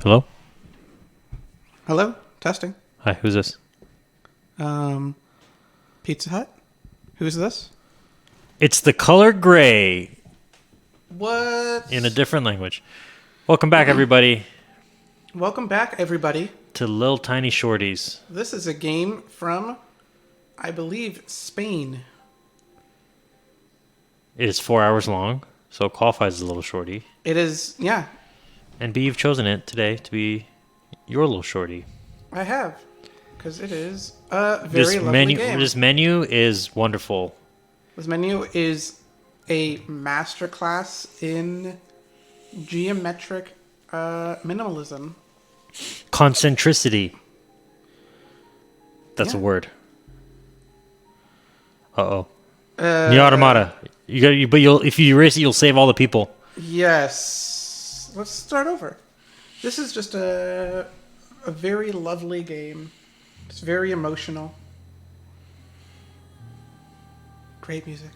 Hello? Hello? Testing. Hi, who's this? Pizza Hut? Who's this? It's the color gray What? in a different language. Welcome back, everybody, Welcome back, everybody. to Lil Tiny Shorties. This is a game from, I believe, Spain. It is 4 hours long, so it qualifies as a little shorty. It is, yeah, And B, you've chosen it today to be your little shorty. I have. Because it is a very lovely game. This menu is wonderful. This menu is a masterclass in geometric minimalism. Concentricity. That's a Yeah. word. Uh-oh. The automata. If you erase it, you'll save all the people. Yes. Let's start over. This is just a very lovely game. It's very emotional. Great music.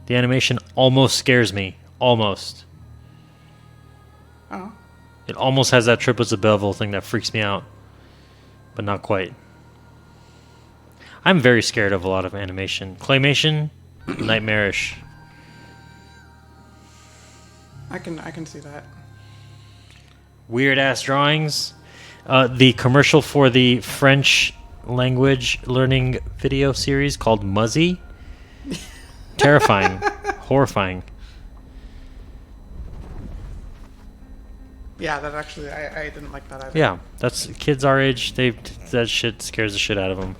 The animation almost scares me. Almost. Oh. It almost has that triplets of bevel thing that freaks me out. But not quite. I'm very scared of a lot of animation. Claymation, nightmarish. I can see that. Weird ass drawings. The commercial for the French language learning video series called Muzzy. Terrifying. Horrifying. Yeah, that actually I didn't like that either. Yeah, that's kids our age. That shit scares the shit out of them.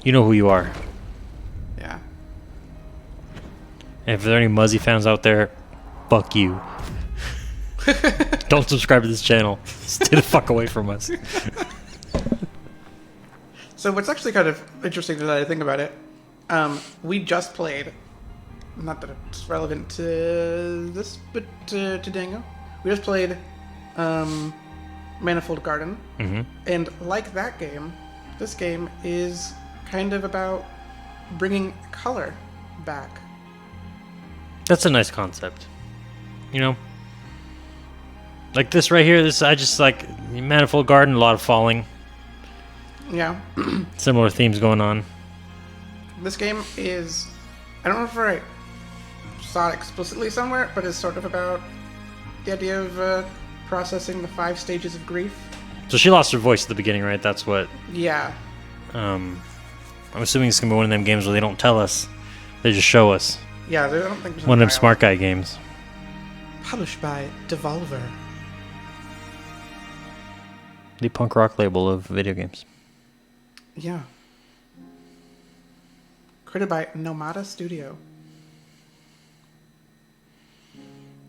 You know who you are. Yeah. And if there are any Muzzy fans out there, fuck you. Don't subscribe to this channel. Stay the fuck away from us. So what's actually kind of interesting that I think about it, we just played, not that it's relevant to this, but to Dango. We just played Manifold Garden, and like that game, this game is kind of about bringing color back. That's a nice concept. You know? Like this right here, I just like Manifold Garden, a lot of falling. Yeah. Similar themes going on. This game is, I don't know if I saw it explicitly somewhere, but it's sort of about the idea of processing the 5 stages of grief. So she lost her voice at the beginning, right? That's what... Yeah. I'm assuming it's going to be one of them games where they don't tell us. They just show us. Yeah, I don't think there's One of them dialogue. smart guy games. Published by Devolver. The punk rock label of video games. Yeah. Created by Nomada Studio.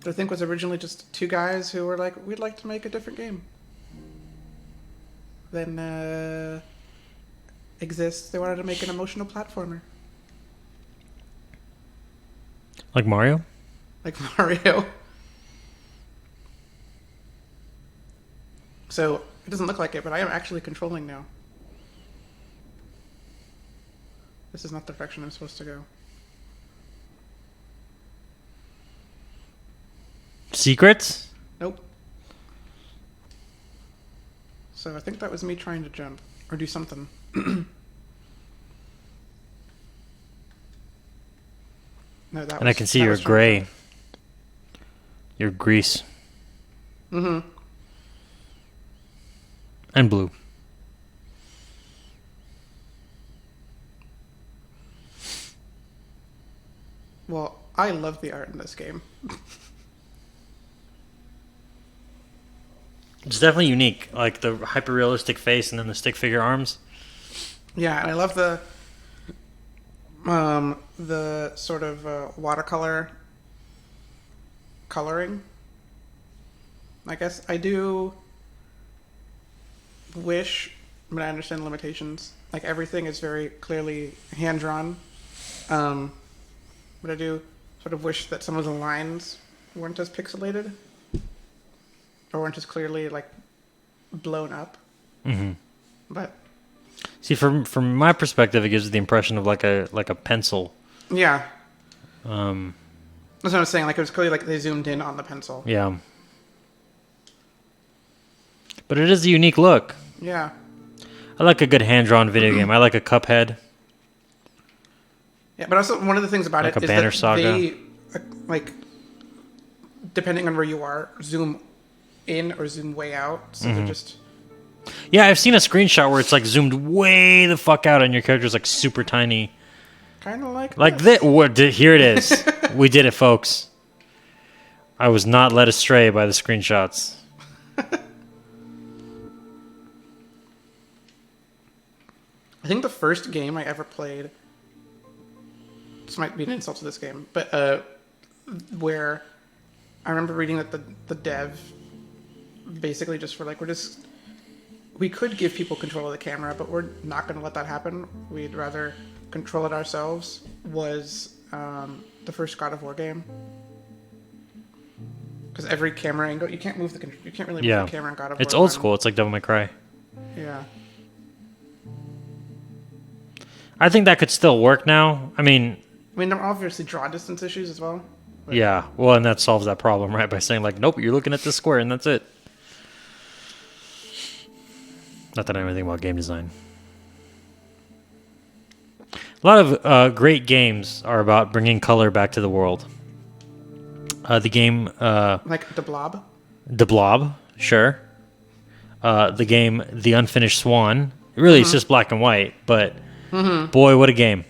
I think was originally just 2 guys who were like, we'd like to make a different game. Then exists. They wanted to make an emotional platformer. Like Mario? Like Mario. So, it doesn't look like it, but I am actually controlling now. This is not the direction I'm supposed to go. Secrets? Nope. So I think that was me trying to jump. Or do something. No, that And I can see you're gray. You're Gris. Mm-hmm. And blue. Well, I love the art in this game. It's definitely unique. Like the hyper-realistic face and then the stick figure arms. Yeah, and I love the sort of watercolor coloring. I guess I do wish, but I understand limitations. Like everything is very clearly hand drawn. But I do sort of wish that some of the lines weren't as pixelated. Or weren't as clearly like blown up. Mm-hmm. But See, from my perspective, it gives the impression of like a pencil. Yeah. That's what I was saying. Like, it was clearly like they zoomed in on the pencil. Yeah. But it is a unique look. Yeah. I like a good hand-drawn video game. I like a Cuphead. Yeah, but also one of the things about Like it a is Banner that Saga. they, like, depending on where you are, zoom in or zoom way out. So they're just... Yeah, I've seen a screenshot where it's like zoomed way the fuck out and your character's like super tiny. Kind of like This. Here it is. We did it, folks. I was not led astray by the screenshots. I think the first game I ever played... This might be an insult to this game, but where I remember reading that the dev basically just were like, we could give people control of the camera, but we're not going to let that happen. We'd rather control it ourselves. Was the first God of War game, because every camera angle you can't move you can't really move the camera in God of War. It's old school. It's like Devil May Cry. Yeah. I think that could still work now. I mean, there are obviously draw distance issues as well. But... Yeah, well, and that solves that problem, right? By saying like, nope, you're looking at this square and that's it. Not that I know anything about game design. A lot of great games are about bringing color back to the world. The game... like The Blob? The Blob, sure. The game The Unfinished Swan. Really, it's just black and white, but boy, what a game.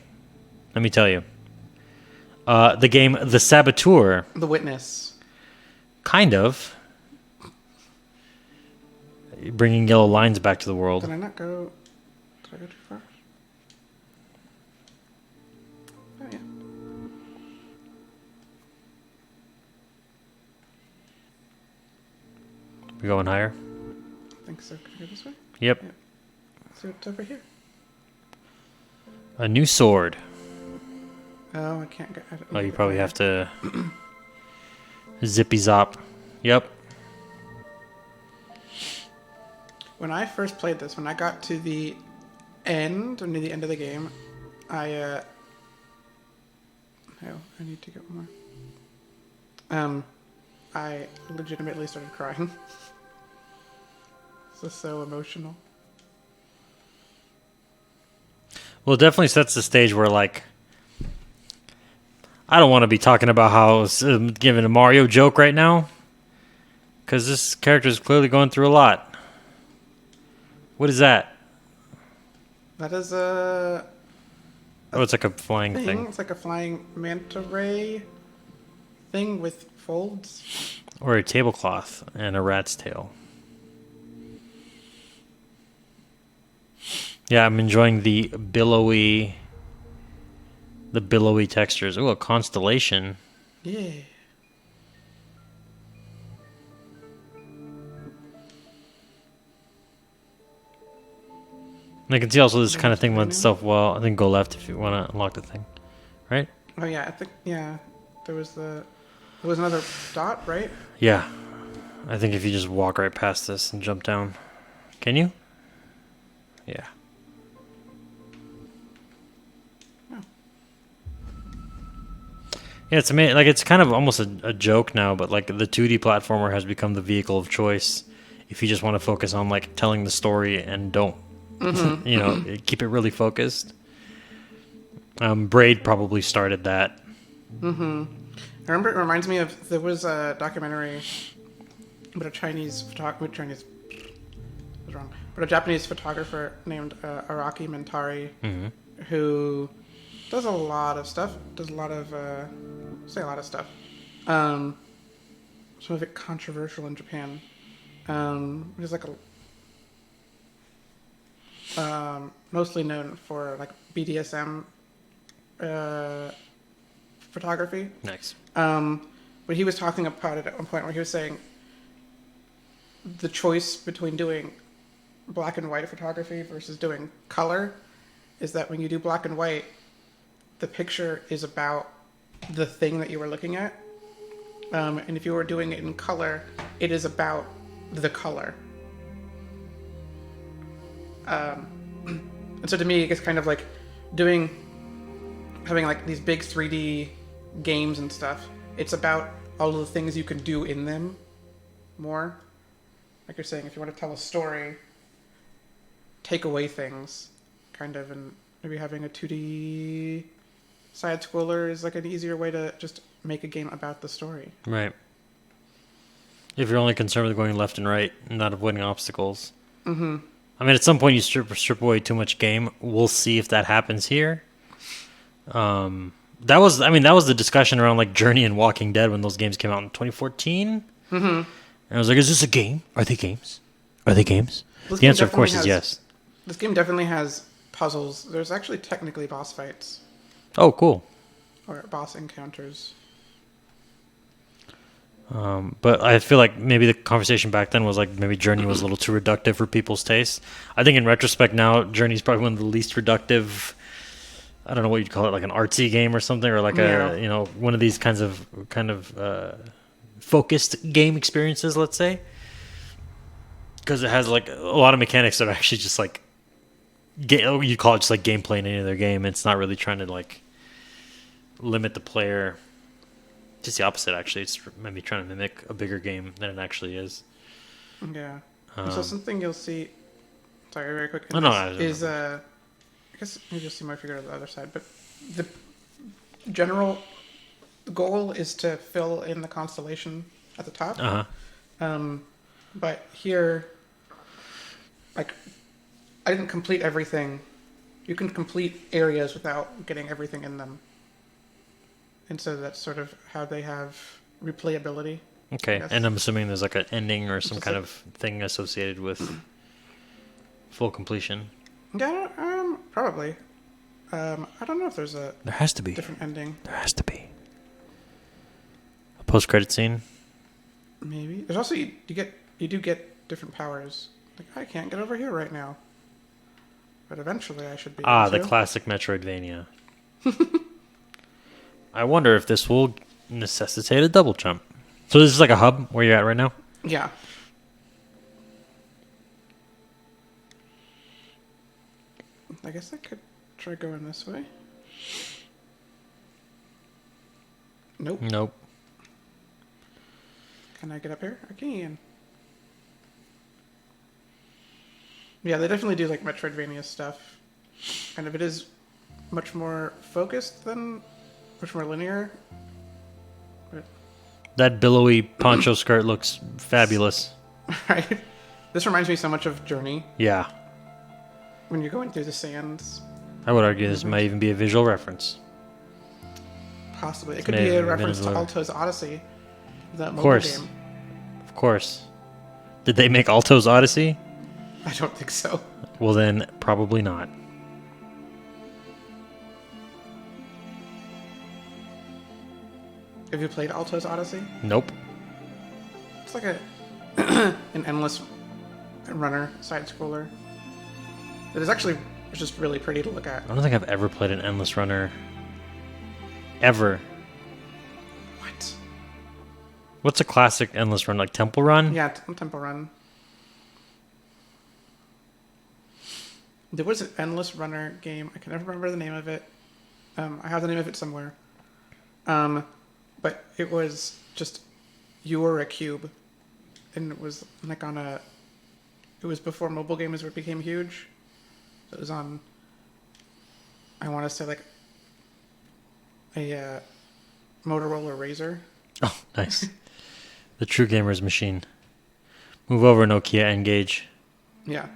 Let me tell you. The game The Saboteur. The Witness. Kind of. Bringing yellow lines back to the world. Did I go too far? Oh, yeah. We going higher? I think so. Can I go this way? Yep. Yeah. See what's over here. A new sword. Oh, I can't get... Oh, you probably have to... Zippy zop. Yep. When I first played this, when I got to the end, or near the end of the game, I need to get one more. I legitimately started crying. This is so emotional. Well, it definitely sets the stage where, like... I don't want to be talking about how giving a Mario joke right now. Because this character is clearly going through a lot. What is that? That is a... Oh, it's like a flying thing. It's like a flying manta ray thing with folds. Or a tablecloth and a rat's tail. Yeah, I'm enjoying the billowy textures. Ooh, a constellation. Yeah. And I can see also this kind of thing lends itself well. I think go left if you want to unlock the thing. Right? Oh, yeah. I think, yeah. There was another dot, right? Yeah. I think if you just walk right past this and jump down. Can you? Yeah. Yeah, it's amazing. Like, it's kind of almost a joke now, but like the 2D platformer has become the vehicle of choice if you just want to focus on like telling the story and don't, keep it really focused. Braid probably started that. I remember it reminds me of, there was a documentary about a Japanese photographer named Araki Mentari, who does a lot of stuff. Some of it controversial in Japan. He's like mostly known for like BDSM photography. Nice. But he was talking about it at one point where he was saying the choice between doing black and white photography versus doing color is that when you do black and white, the picture is about the thing that you were looking at. And if you were doing it in color, it is about the color. And so to me, it's kind of like having like these big 3D games and stuff. It's about all of the things you can do in them more. Like you're saying, if you want to tell a story, take away things, kind of, and maybe having a 2D side scroller is like an easier way to just make a game about the story. Right. If you're only concerned with going left and right and not avoiding obstacles. Mm-hmm. I mean, at some point you strip away too much game. We'll see if that happens here. That was the discussion around like Journey and Walking Dead when those games came out in 2014. Mm-hmm. And I was like, is this a game? Are they games? Are they games? This The game answer, of course, definitely is has- yes. This game definitely has puzzles. There's actually technically boss fights Oh, cool. or boss encounters. But I feel like maybe the conversation back then was like maybe Journey was a little too reductive for people's taste. I think in retrospect now, Journey's probably one of the least reductive. I don't know what you'd call it, like an artsy game or something, or like one of these kind of focused game experiences, let's say, because it has like a lot of mechanics that are actually just like you'd call it just like gameplay in any other game. It's not really trying to like limit the player. Just the opposite, actually. It's maybe trying to mimic a bigger game than it actually is. Yeah. So something you'll see. Sorry, very quick. Is I guess maybe you'll see my figure on the other side, but the general goal is to fill in the constellation at the top. But here, like, I didn't complete everything. You can complete areas without getting everything in them. And so that's sort of how they have replayability. Okay, and I'm assuming there's like an ending or some kind of thing associated with full completion. Yeah, probably. I don't know if there's a There has to be different ending. There has to be a post-credit scene. Maybe there's also you do get different powers. Like I can't get over here right now, but eventually I should be. Able The to. classic Metroidvania. I wonder if this will necessitate a double jump. So this is like a hub where you're at right now? Yeah. I guess I could try going this way. Nope. Nope. Can I get up here? I can. Yeah, they definitely do like Metroidvania stuff. Kind of, it is much more focused than, much more linear. But, That billowy poncho skirt looks fabulous. right? This reminds me so much of Journey Yeah. when you're going through the sands. I would argue this might even be a visual reference. Possibly. It could May be a have been reference to a- Alto's Odyssey, the mobile course. game. Of course. Did they make Alto's Odyssey? I don't think so. Well, then, probably not. Have you played Alto's Odyssey? Nope. It's like an endless runner side scroller. It is actually just really pretty to look at. I don't think I've ever played an Endless Runner. Ever. What? What's a classic Endless Run? Like Temple Run? Yeah, Temple Run. There was an endless runner game. I can never remember the name of it. I have the name of it somewhere. But it was just you were a cube, and it was like on a. It was before mobile games became huge. It was on. I want to say like a Motorola Razr. Oh, nice. The true gamer's machine. Move over, Nokia Engage. Yeah.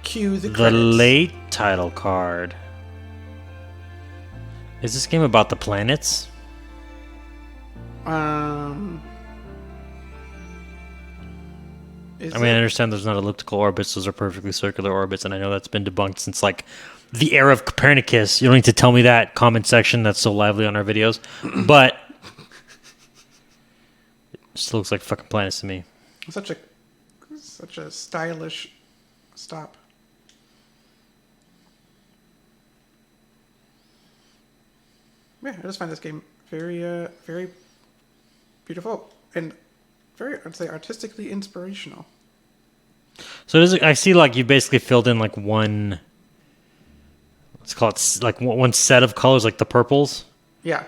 Cue the The credits. late title card. Is this game about the planets? Is I mean, I it? understand there's not elliptical orbits; those are perfectly circular orbits, and I know that's been debunked since like the era of Copernicus. You don't need to tell me that, comment section that's so lively on our videos, but it still looks like fucking planets to me. Such a stylish stop. Yeah, I just find this game very, very beautiful and very, I'd say, artistically inspirational. So I see like you basically filled in like one. Let's call it like one set of colors, like the purples. Yeah.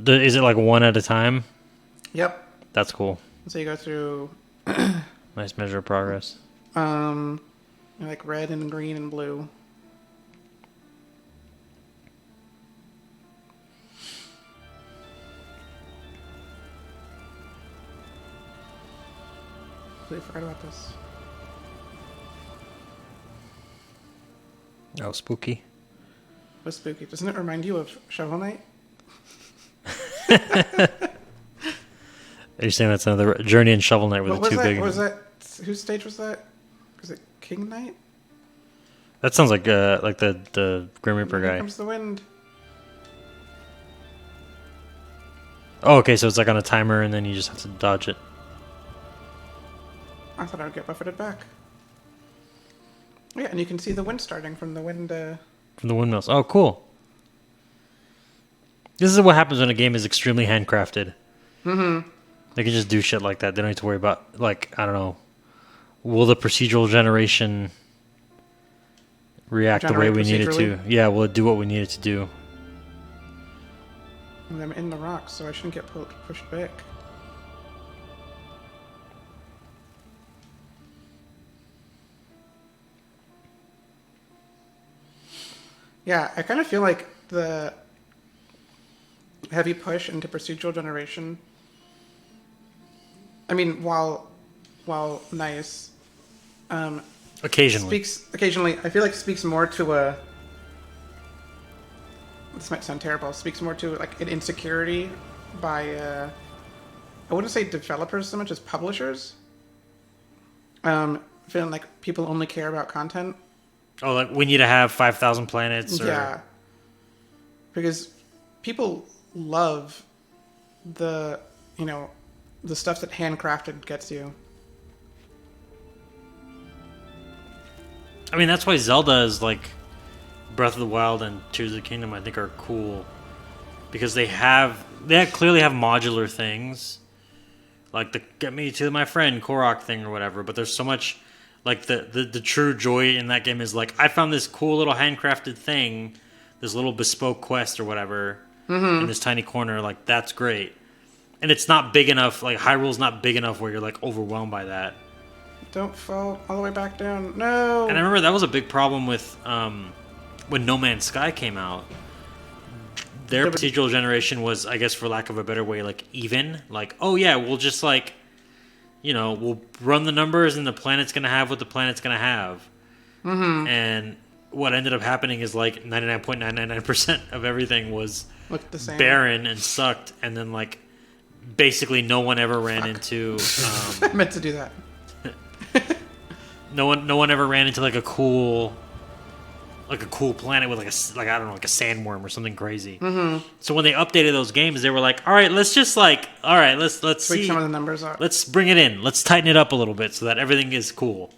Is it like one at a time? Yep. That's cool. So you go through Nice measure of progress. like red and green and blue. I forgot about this. Oh, spooky. What's spooky? Doesn't it remind you of Shovel Knight? Are you saying that's another Journey and Shovel Knight were What the two was that? big What was ones? that? Whose stage was that? Was it King Knight? That sounds like the Grim Reaper Here guy. comes the wind. Oh, okay, so it's like on a timer and then you just have to dodge it. I thought I would get buffeted back. Yeah, and you can see the wind starting from the wind. From the windmills. Oh, cool. This is what happens when a game is extremely handcrafted. Mm-hmm. They can just do shit like that. They don't need to worry about, like, I don't know, will the procedural generation react the way we need it to? Yeah, will it do what we need it to do? And I'm in the rocks, so I shouldn't get pushed back. Yeah, I kind of feel like the heavy push into procedural generation. I mean, while nice, Occasionally. occasionally. I feel like speaks more to a. This might sound terrible. Speaks more to like an insecurity by. I wouldn't say developers so much as publishers. Feeling like people only care about content. Oh, like we need to have 5,000 planets? Or... Yeah. Because people love the stuff that handcrafted gets you. I mean, that's why Zelda is like Breath of the Wild and Tears of the Kingdom, I think, are cool. Because they clearly have modular things. Like the get me to my friend Korok thing or whatever. But there's so much, like the true joy in that game is like, I found this cool little handcrafted thing, this little bespoke quest or whatever, in this tiny corner. Like, that's great. And it's not big enough, like Hyrule's not big enough where you're like overwhelmed by that. Don't fall all the way back down. No. And I remember that was a big problem with when No Man's Sky came out. Their procedural generation was, I guess, for lack of a better way, like even. Like, oh yeah, we'll just like, we'll run the numbers and the planet's gonna have what the planet's gonna have. Mm-hmm. And what ended up happening is like 99.999% of everything was looked the same, barren and sucked, and then like basically no one ever ran into. I meant to do that. No one ever ran into like a cool planet with like I don't know, like a sandworm or something crazy. Mm-hmm. So when they updated those games, they were like, all right, let's just like, all right, let's tweak see some of the numbers up. Let's bring it in. Let's tighten it up a little bit so that everything is cool.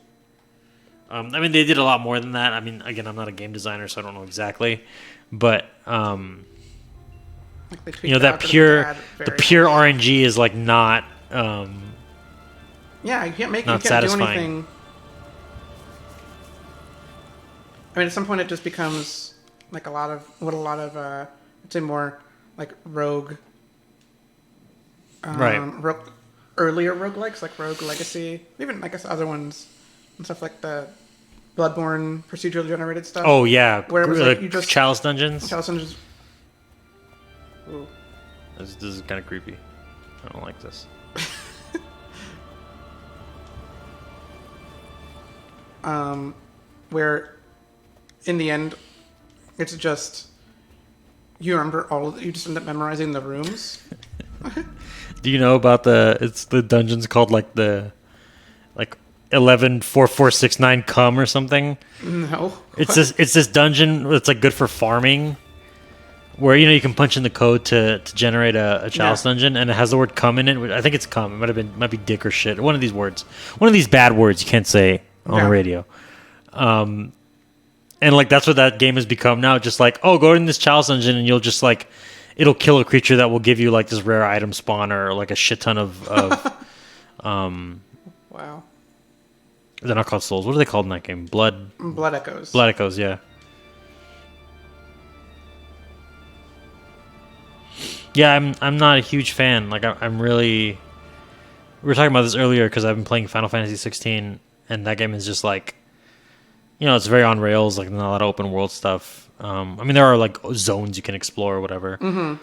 I mean, they did a lot more than that. I mean, again, I'm not a game designer, so I don't know exactly, but that pure RNG is like not. Yeah, you can't do anything. I mean, at some point, it just becomes like a lot of I'd say more like rogue, earlier roguelikes, like Rogue Legacy, even I guess other ones and stuff like the Bloodborne procedural generated stuff. Oh yeah, where it was like you just Chalice Dungeons. Ooh. This is kind of creepy. I don't like this. Where in the end it's just you just end up memorizing the rooms. Do you know about the dungeons called like 114469 cum or something? No. It's this dungeon that's like good for farming, where you can punch in the code to generate a chalice dungeon, and it has the word cum in it. I think it's cum. It might be dick or shit. One of these words. One of these bad words you can't say on the radio. And like that's what that game has become now. Just like, oh, go in this chalice dungeon and you'll just like, it'll kill a creature that will give you like this rare item spawn or like a shit ton of wow. They're not called Souls. What are they called in that game? Blood Echoes. Blood Echoes, yeah. Yeah, I'm not a huge fan. Like I'm really. We were talking about this earlier because I've been playing Final Fantasy 16, and that game is just like, it's very on rails. Like not a lot of open world stuff. I mean, there are like zones you can explore or whatever. Mm-hmm.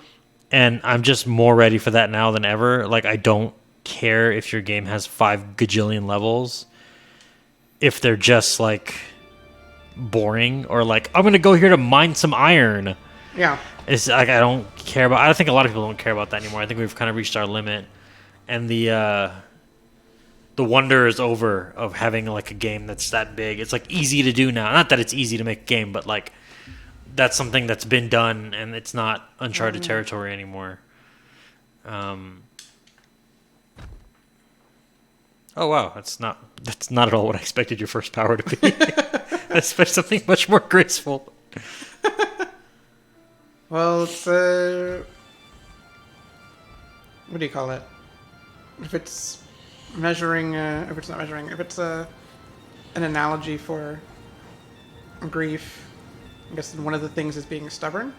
And I'm just more ready for that now than ever. Like I don't care if your game has 5 gajillion levels. If they're just like boring or like I'm gonna go here to mine some iron. Yeah. It's like I don't care about. I think a lot of people don't care about that anymore. I think we've kind of reached our limit, and the wonder is over of having like a game that's that big. It's like easy to do now. Not that it's easy to make a game, but like that's something that's been done, and it's not uncharted territory anymore. Oh wow, that's not at all what I expected your first power to be. I expect something much more graceful. Well, it's what do you call it? If it's measuring, if it's not measuring, if it's an analogy for grief, I guess one of the things is being stubborn.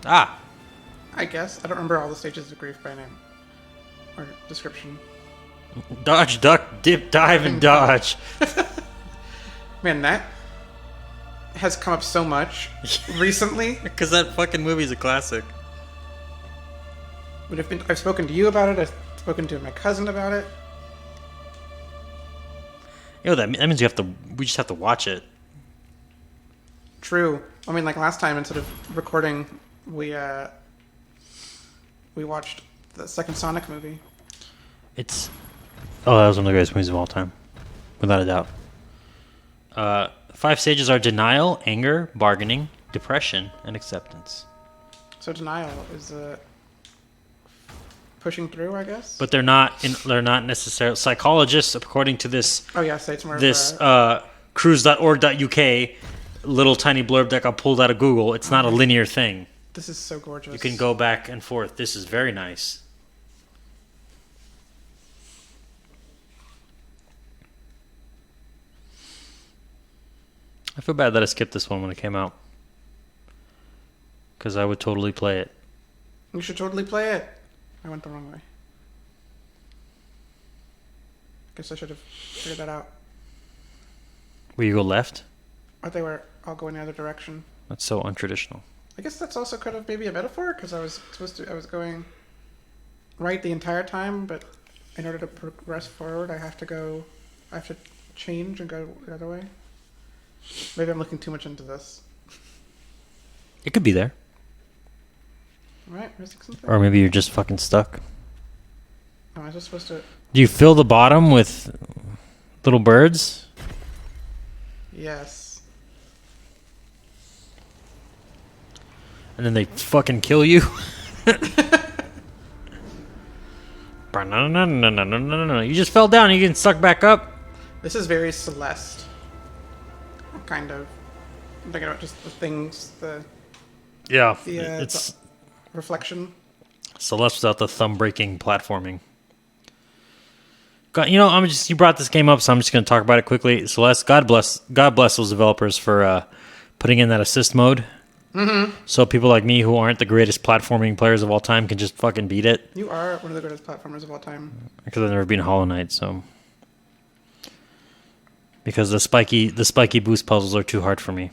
Ah, I guess I don't remember all the stages of grief by name or description. dodge, duck, dip, dive, and dodge. Man, that has come up so much recently. Because that fucking movie's a classic. But I've spoken to you about it. I've spoken to my cousin about it. That means we just have to watch it. True. I mean, like last time, instead of recording, we watched the second Sonic movie. That was one of the greatest movies of all time, without a doubt. 5 stages are denial, anger, bargaining, depression, and acceptance. So denial is pushing through, I guess. But they're not necessarily psychologists, according to this. Oh yeah, say it's more this cruise.org.uk little tiny blurb that got pulled out of Google. It's not a linear thing. This is so gorgeous. You can go back and forth. This is very nice. I feel bad that I skipped this one when it came out. Because I would totally play it. You should totally play it. I went the wrong way. Guess I should have figured that out. Will you go left? Or they were all going the other direction. That's so untraditional. I guess that's also kind of maybe a metaphor, because I was going right the entire time, but in order to progress forward, I have to change and go the other way. Maybe I'm looking too much into this. It could be there. Right? Something? Or maybe you're just fucking stuck. Oh, I was just supposed to... Do you fill the bottom with little birds? Yes. And then they fucking kill you? No. You just fell down and you getting stuck back up? This is very Celeste. Kind of. I'm thinking about just the things, it's the reflection. Celeste without the thumb-breaking platforming. God, you brought this game up, so I'm just going to talk about it quickly. Celeste, God bless those developers for putting in that assist mode. Mm-hmm. So people like me who aren't the greatest platforming players of all time can just fucking beat it. You are one of the greatest platformers of all time. Because I've never been Hollow Knight, so... Because the spiky boost puzzles are too hard for me.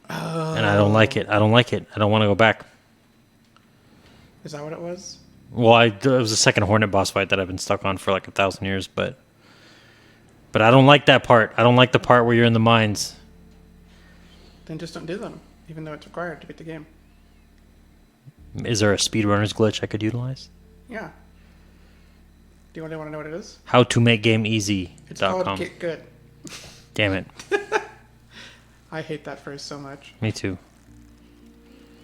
Oh. And I don't like it. I don't want to go back. Is that what it was? Well, it was the second Hornet boss fight that I've been stuck on for like 1,000 years, but I don't like that part. I don't like the part where you're in the mines. Then just don't do them, even though it's required to beat the game. Is there a speedrunner's glitch I could utilize? Yeah. Do you want to know what it is? How to make game easy. It's called Get Good. Damn it. I hate that phrase so much. Me too.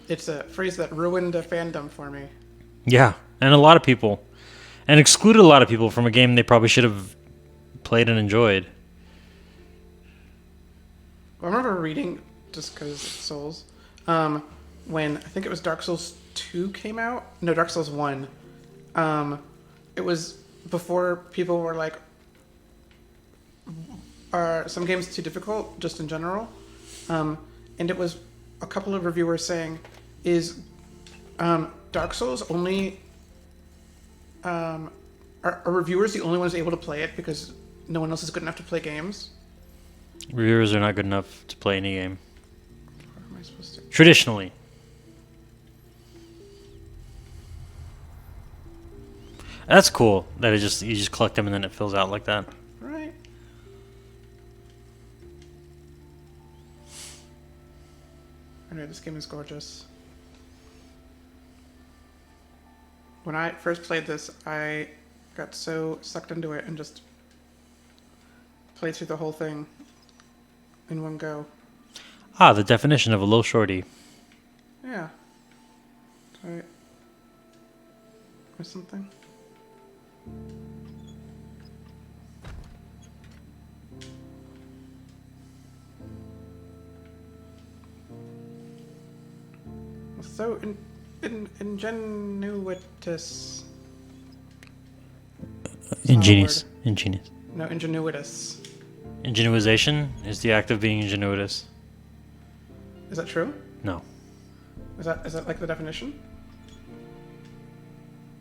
It's a phrase that ruined a fandom for me. Yeah, and a lot of people. And excluded a lot of people from a game they probably should have played and enjoyed. I remember reading, just because Souls, when I think it was Dark Souls 2 came out. No, Dark Souls 1. It was before people were like, are some games too difficult, just in general. And it was a couple of reviewers saying, is Dark Souls only... are reviewers the only ones able to play it because no one else is good enough to play games? Reviewers are not good enough to play any game. What am I supposed to... Traditionally. That's cool that you just collect them and then it fills out like that. Right. Anyway, this game is gorgeous. When I first played this, I got so sucked into it and just played through the whole thing in one go. Ah, the definition of a Lil Shorty. Yeah. Sorry. Or something. So ingenuitous. Ingenious. Ingenious. No, ingenuitous. Ingenuization is the act of being ingenuitous. Is that true? No. Is that like the definition?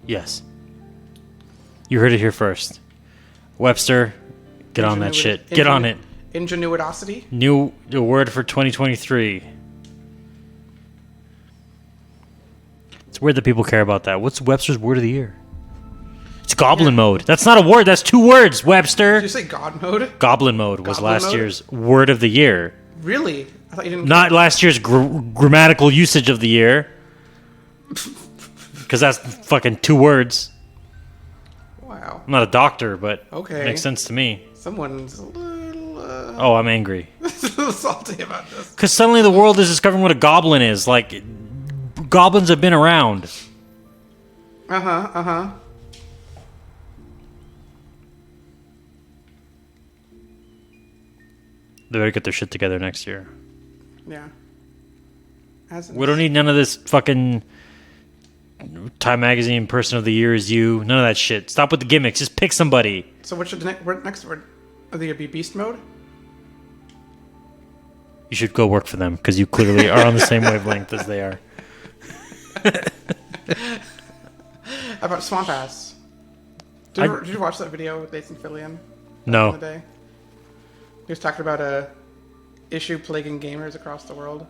Yes. You heard it here first. Webster, get on that shit. Get on it. Ingenuitosity? New word for 2023. It's weird that people care about that. What's Webster's word of the year? It's goblin mode. That's not a word. That's 2 words, Webster. Did you say God mode? Goblin mode was Goblin last mode? year's word of the year. Really? I thought you didn't. Not last year's grammatical usage of the year. Because that's fucking 2 words. Wow. I'm not a doctor, but Okay. it makes sense to me. Someone's a little Oh, I'm angry. salty about this. Because suddenly the world is discovering what a goblin is. Like, goblins have been around. Uh-huh. They better get their shit together next year. Yeah. We don't need none of this fucking Time Magazine Person of the Year is you. None of that shit. Stop with the gimmicks. Just pick somebody. So what should the next word? Are they gonna be beast mode? You should go work for them because you clearly are on the same wavelength as they are. How about Swamp Ass? Did you watch that video with Nathan Fillion? No. In the day? He was talking about a issue plaguing gamers across the world.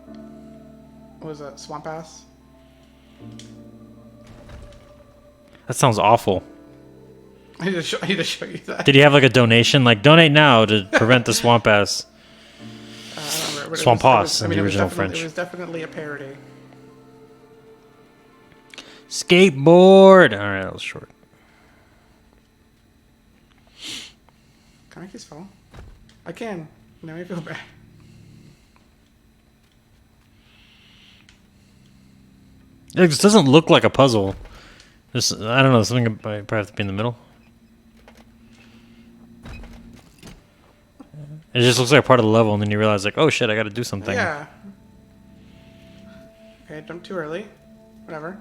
What was that? Swamp Ass? That sounds awful. I need to show you that. Did he have like a donation? Like, donate now to prevent the swamp ass. I don't remember, but Swamp Ass in the it was original definitely- French. It was definitely a parody. Skateboard. All right, that was short. Can I kiss fall? I can. Now I feel bad. It just doesn't look like a puzzle. Just, I don't know, something might probably have to be in the middle. It just looks like a part of the level, and then you realize, like, oh shit, I gotta do something. Yeah. Okay, jump too early. Whatever.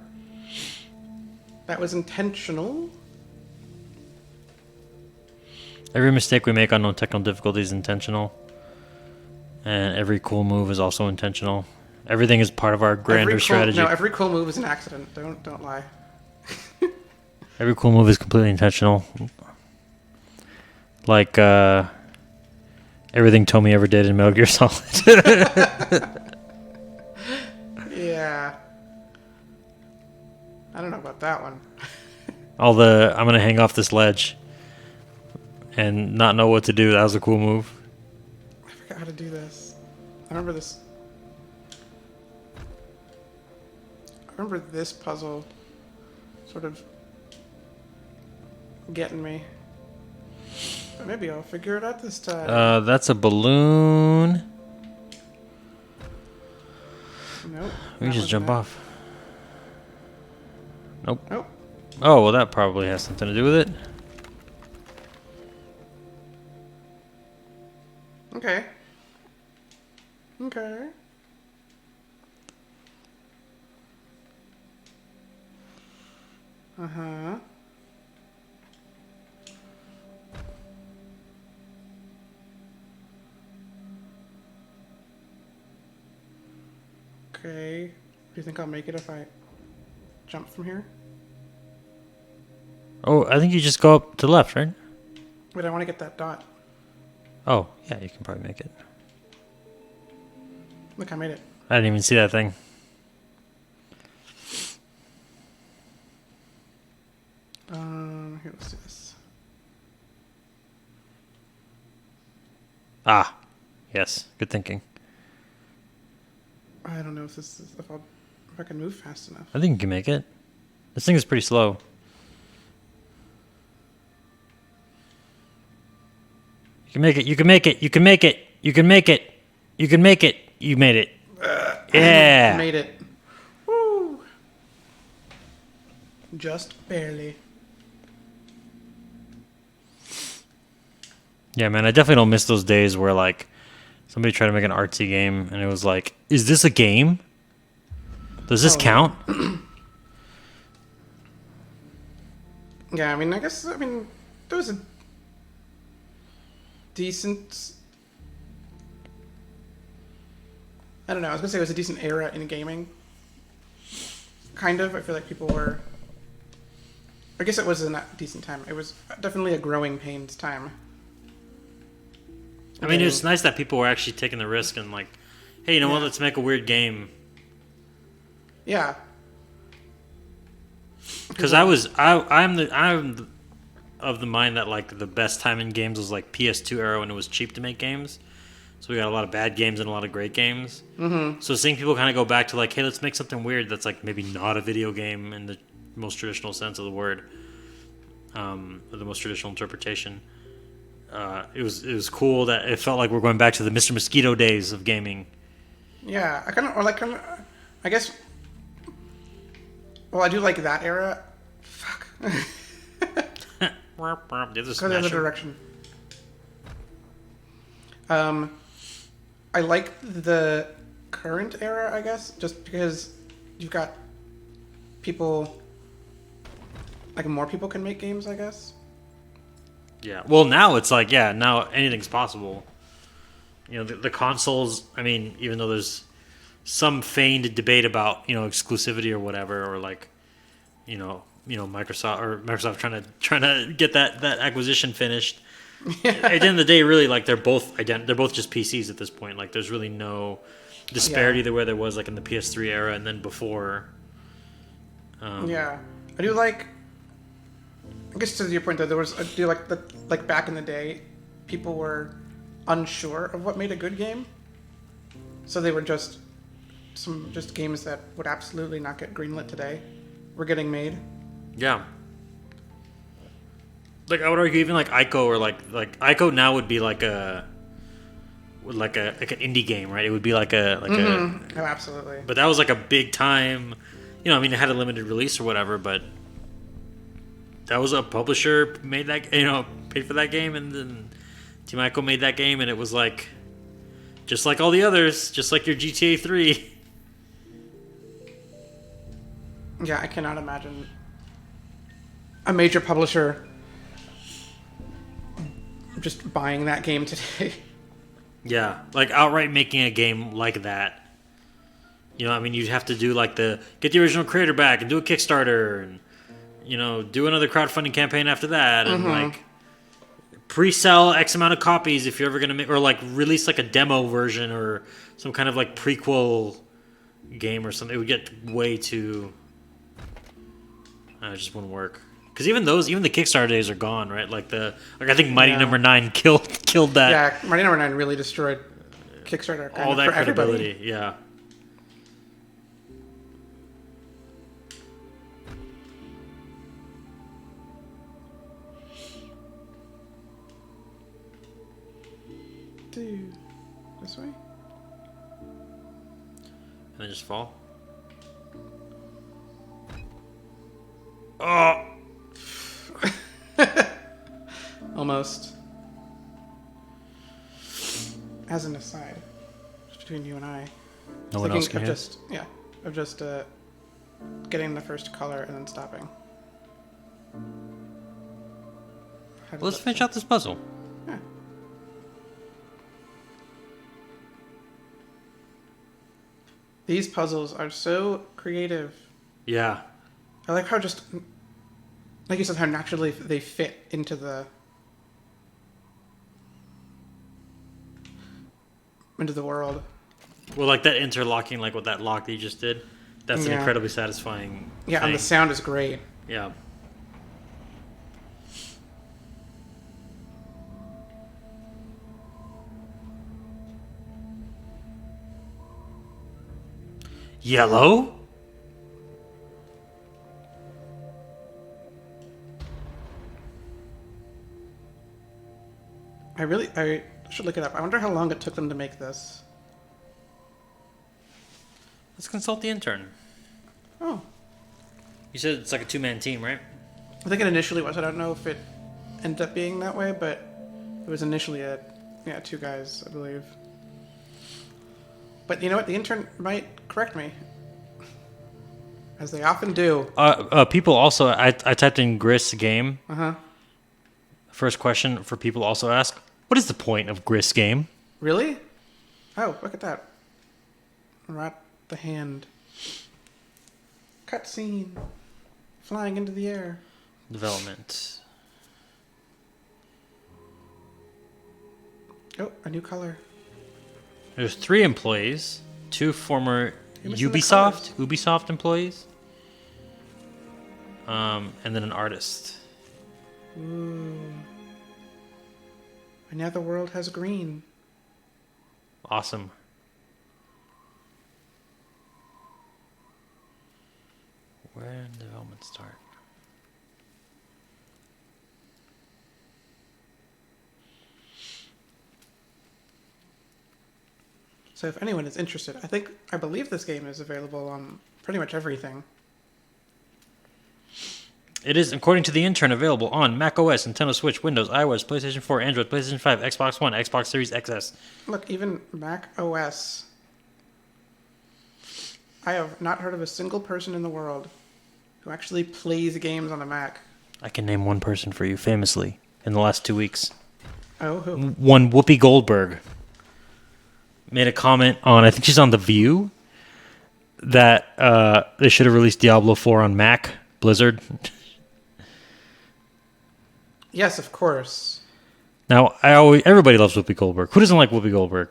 That was intentional. Every mistake we make on no technical difficulty is intentional. And every cool move is also intentional. Everything is part of our grander strategy. No, every cool move is an accident. Don't lie. Every cool move is completely intentional. Like, everything Tommy ever did in Metal Gear Solid. Yeah. I don't know about that one. I'm gonna hang off this ledge and not know what to do. That was a cool move. I forgot how to do this. I remember this. I remember this puzzle sort of getting me. But maybe I'll figure it out this time. That's a balloon. Nope. We can just jump off. Nope. Nope. Oh, well, that probably has something to do with it. Okay. Okay. Uh-huh. Okay. Do you think I'll make it if I jump from here? Oh, I think you just go up to the left, right? Wait, I want to get that dot. Oh, yeah, you can probably make it. Look, I made it. I didn't even see that thing. Here, let's do this. Ah, yes, good thinking. I don't know if this is if I can move fast enough. I think you can make it. This thing is pretty slow. You can make it. You can make it. You can make it. You can make it. You can make it. You made it. Yeah. I made it. Woo! Just barely. Yeah, man, I definitely don't miss those days where, like, somebody tried to make an artsy game and it was like, is this a game? Does this count? Yeah, I mean, there was a decent. I don't know. I was gonna say it was a decent era in gaming. Kind of. I feel like people were. I guess it was a decent time. It was definitely a growing pains time. I mean, it was nice that people were actually taking the risk and like, hey, you know what? Let's make a weird game. Yeah. Because I'm of the mind that like the best time in games was like PS2 era when it was cheap to make games. So we got a lot of bad games and a lot of great games. Mm-hmm. So seeing people kind of go back to like, hey, let's make something weird that's like maybe not a video game in the most traditional sense of the word, or the most traditional interpretation. It was cool that it felt like we're going back to the Mr. Mosquito days of gaming. Yeah, I guess. Well, I do like that era. Fuck. Go the other direction. I like the current era, I guess, just because you've got people, like more people can make games, I guess. Yeah. Well, now it's like, yeah, now anything's possible. You know, the consoles, I mean, even though there's some feigned debate about, you know, exclusivity or whatever, or like, Microsoft trying to get that acquisition finished. Yeah. At the end of the day, really, like they're both just PCs at this point. Like, there's really no disparity the way there was like in the PS3 era and then before. Yeah, I do like. I guess to your point, though, I do like back in the day, people were unsure of what made a good game, so they were just games that would absolutely not get greenlit today were getting made. Yeah. Like I would argue, even like Ico or like Ico now would be like an indie game, right? It would be like a Oh, absolutely. But that was like a big time. You know, I mean, it had a limited release or whatever, but that was a publisher made that, paid for that game, and then Team Ico made that game, and it was like just like all the others, just like your GTA 3. Yeah, I cannot imagine a major publisher just buying that game today. Yeah, like outright making a game like that. You know, I mean, you'd have to do like get the original creator back and do a Kickstarter and, do another crowdfunding campaign after that and like pre-sell X amount of copies if you're ever going to make, or like release like a demo version or some kind of like prequel game or something. It would get way too, it just wouldn't work. Because even the Kickstarter days are gone, right? I think Mighty Number 9 killed that. Yeah, Mighty Number 9 really destroyed Kickstarter. All that credibility, everybody. Yeah. Dude, this way? And then just fall. Oh! Almost. As an aside, just between you and I, No one else can of just getting the first color and then stopping. Well, let's finish out this puzzle. Yeah. These puzzles are so creative. Yeah. I like how just, like you said, how naturally they fit into the world. Well, like that interlocking, like with that lock that you just did, that's an Yeah. incredibly satisfying Yeah, thing. and the sound is great. Yeah. Yellow? I should look it up. I wonder how long it took them to make this. Let's consult the intern. Oh, You said it's like a 2-man team, right? I think it initially was. I don't know if it ended up being that way, but it was initially two guys, I believe. But you know what? The intern might correct me, as they often do. People also, I typed in Gris game. Uh-huh. First question for people also ask, what is the point of Gris game? Really? Oh, look at that. Right the hand. Cutscene. Flying into the air. Development. Oh, a new color. There's 3 employees, 2 former You're missing the Ubisoft employees, and then an artist. Ooh. And now the world has green. Awesome. Where did development start? So if anyone is interested, I believe this game is available on pretty much everything. It is, according to the intern, available on Mac OS, Nintendo Switch, Windows, iOS, PlayStation 4, Android, PlayStation 5, Xbox One, Xbox Series XS. Look, even Mac OS. I have not heard of a single person in the world who actually plays games on a Mac. I can name one person for you, famously, in the last 2 weeks. Oh, who? One Whoopi Goldberg made a comment on, I think she's on The View, that they should have released Diablo 4 on Mac, Blizzard. Yes, of course. Now, everybody loves Whoopi Goldberg. Who doesn't like Whoopi Goldberg?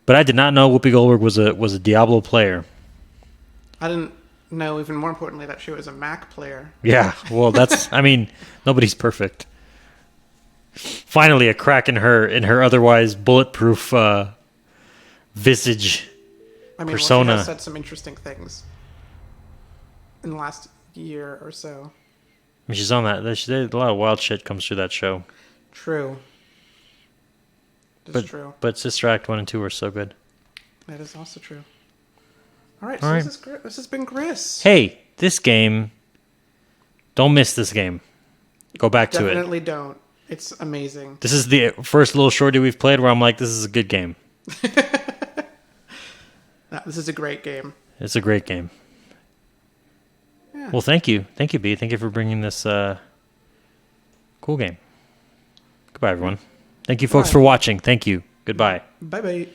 But I did not know Whoopi Goldberg was a Diablo player. I didn't know, even more importantly, that she was a Mac player. Yeah, well, that's, I mean, nobody's perfect. Finally, a crack in her otherwise bulletproof visage persona. Well, she has said some interesting things in the last year or so. I mean, she's on that. A lot of wild shit comes through that show. True. That's true. But Sister Act 1 and 2 are so good. That is also true. All right, All right. This has been Gris. Hey, this game, don't miss this game. Go back to it. Definitely don't. It's amazing. This is the first Lil Shorty we've played where I'm like, this is a good game. No, this is a great game. It's a great game. Yeah. Well, thank you. Thank you, B. Thank you for bringing this cool game. Goodbye, everyone. Thank you, folks, for watching. Thank you. Goodbye. Bye-bye.